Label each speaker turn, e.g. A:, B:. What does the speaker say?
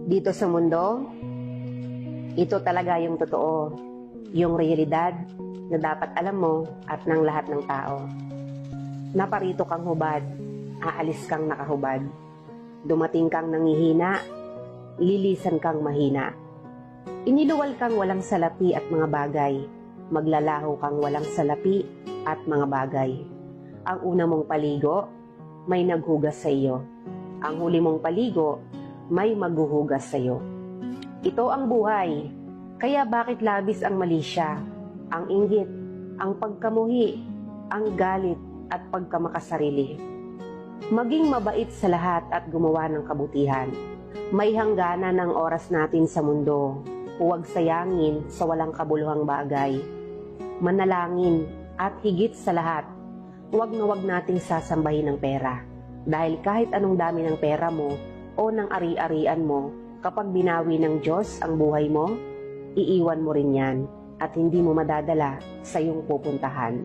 A: Dito sa mundo, ito talaga yung totoo, yung realidad na dapat alam mo at ng lahat ng tao. Naparito kang hubad, aalis kang nakahubad. Dumating kang nangihina, lilisan kang mahina. Iniluwal kang walang salapi at mga bagay, maglalaho kang walang salapi at mga bagay. Ang una mong paligo, may naghugas sa iyo. Ang huli mong paligo, may maghuhugas sa iyo. Ito ang buhay, kaya bakit labis ang mali siya, ang inggit, ang pagkamuhi, ang galit at pagkamakasarili. Maging mabait sa lahat at gumawa ng kabutihan. May hangganan ang oras natin sa mundo. Huwag sayangin sa walang kabuluhang bagay. Manalangin at higit sa lahat, huwag na huwag nating sasambahin ng pera. Dahil kahit anong dami ng pera mo o ng ari-arian mo, kapag binawi ng Diyos ang buhay mo, iiwan mo rin yan at hindi mo madadala sa iyong pupuntahan.